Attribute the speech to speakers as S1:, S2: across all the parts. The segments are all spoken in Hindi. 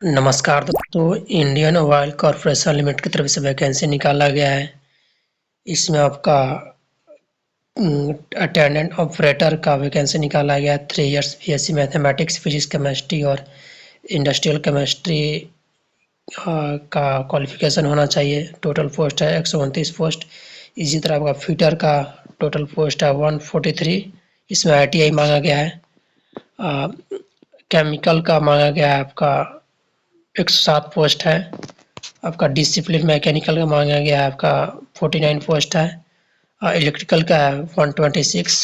S1: नमस्कार दोस्तों, इंडियन ऑयल कॉर्पोरेशन लिमिटेड की तरफ से वैकेंसी निकाला गया है। इसमें आपका अटेंडेंट ऑपरेटर का वैकेंसी निकाला गया है। 3 years BSc mathematics, physics, chemistry और इंडस्ट्रियल केमिस्ट्री का क्वालिफिकेशन होना चाहिए। टोटल पोस्ट है 129 पोस्ट। इसी तरह आपका फिटर का टोटल पोस्ट है 143। इसमें ITI मांगा गया है। केमिकल का मांगा गया है आपका 107 पोस्ट है। आपका डिसिप्लिन मैकेनिकल का मांगा गया है आपका 49 पोस्ट है। इलेक्ट्रिकल का है 126।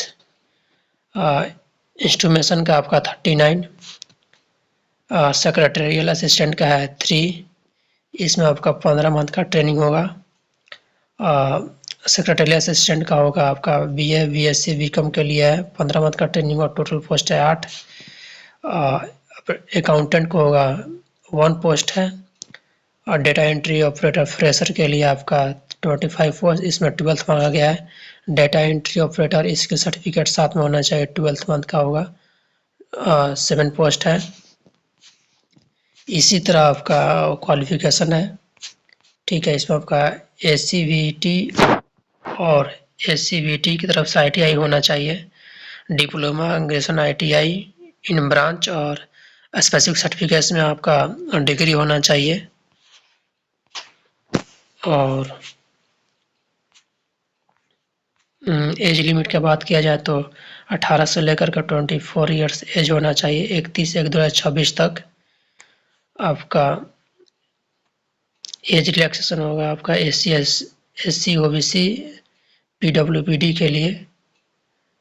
S1: इंस्ट्रूमेशन का आपका 39। सेक्रेटरियल असिस्टेंट का है 3। इसमें आपका 15 मंथ का ट्रेनिंग होगा। सेक्रेटरियल असिस्टेंट का होगा आपका BA, BSc, BCom के लिए है। 15 मंथ का ट्रेनिंग और टोटल पोस्ट है 8। अकाउंटेंट को होगा 1 पोस्ट है। और डेटा एंट्री ऑपरेटर फ्रेशर के लिए आपका 25 पोस्ट। इसमें 12th मांगा गया है। डेटा एंट्री ऑपरेटर इसके सर्टिफिकेट साथ में होना चाहिए, 12th मंथ का होगा। 7 पोस्ट है। इसी तरह आपका क्वालिफिकेशन है, ठीक है। इसमें आपका ACVT और ACVT की तरफ से ITI होना चाहिए। डिप्लोमा ग्रेजुएशन ITI इन ब्रांच और स्पेसिफिक सर्टिफिकेट्स में आपका डिग्री होना चाहिए। और एज लिमिट की बात किया जाए तो 18 से लेकर के 24 इयर्स एज होना चाहिए। 31/1/2026 तक आपका एज रिलैक्सेशन होगा आपका SC OBC PWBD के लिए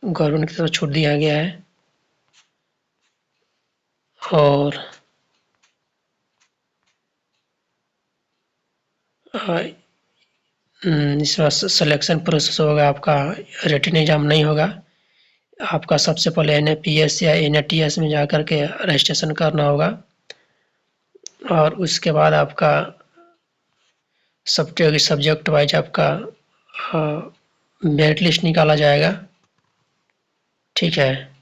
S1: गवर्नमेंट की तरफ छूट दिया गया है। और इसमें सिलेक्शन प्रोसेस होगा आपका, रिटन एग्जाम नहीं होगा। आपका सबसे पहले NAPS या NATS में जाकर के रजिस्ट्रेशन करना होगा और उसके बाद आपका सब्जेक्ट वाइज आपका मेरिट लिस्ट निकाला जाएगा, ठीक है।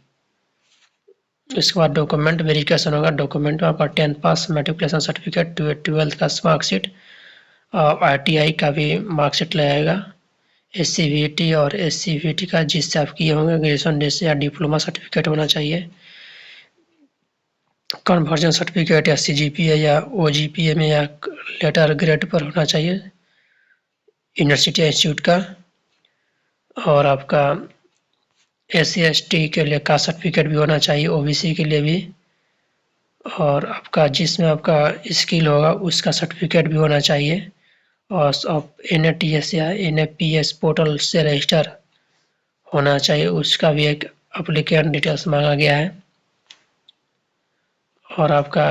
S1: उसके बाद डॉक्यूमेंट वेरिफिकेशन होगा। डॉक्यूमेंट में आपका 10th पास, मैट्रिकुलेशन सर्टिफिकेट, 12th का मार्कशीट, ITI का भी मार्कशीट लगेगा। SCVT और SCVT का जिससे आप किए होंगे ग्रेजुएशन जिससे या डिप्लोमा सर्टिफिकेट होना चाहिए। कन्वर्जन सर्टिफिकेट या CGPA या OGPA में या लेटर ग्रेड पर होना चाहिए यूनिवर्सिटी इंस्टीट्यूट का। और आपका SC ST के लिए कास्ट सर्टिफिकेट भी होना चाहिए, OBC के लिए भी। और आपका जिसमें आपका स्किल होगा उसका सर्टिफिकेट भी होना चाहिए। और NATS या NAPS पोर्टल से रजिस्टर होना चाहिए, उसका भी एक एप्लीकेंट डिटेल्स मांगा गया है। और आपका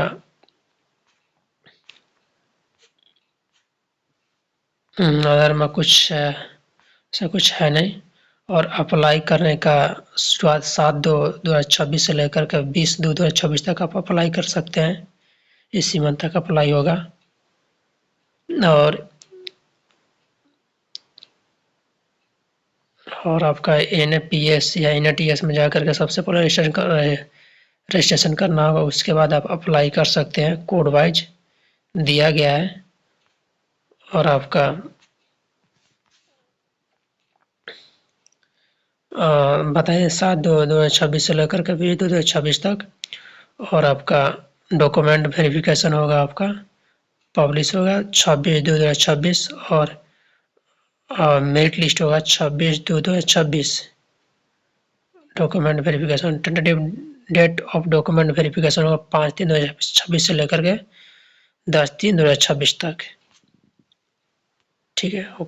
S1: अदर में कुछ ऐसा कुछ है नहीं। और अप्लाई करने का शुरुआत 7/2/2026 से लेकर के 20/2/2026 तक आप अप्लाई कर सकते हैं। इसी मंथ तक अप्लाई होगा। और आपका NAPS या NATS में जाकर के सबसे पहले रजिस्ट्रेशन करना होगा। उसके बाद आप अप्लाई कर सकते हैं, कोड वाइज दिया गया है। और आपका बताइए 7/2/2026 से लेकर के 20/2/2026 तक। और आपका डॉक्यूमेंट वेरिफिकेशन होगा, आपका पब्लिश होगा 26/2/2026। और मेरिट लिस्ट होगा 26/2/2026। Document verification tentative date of document verification होगा 5/3/2026 से लेकर के 10/3/2026 तक, ठीक है। ओके।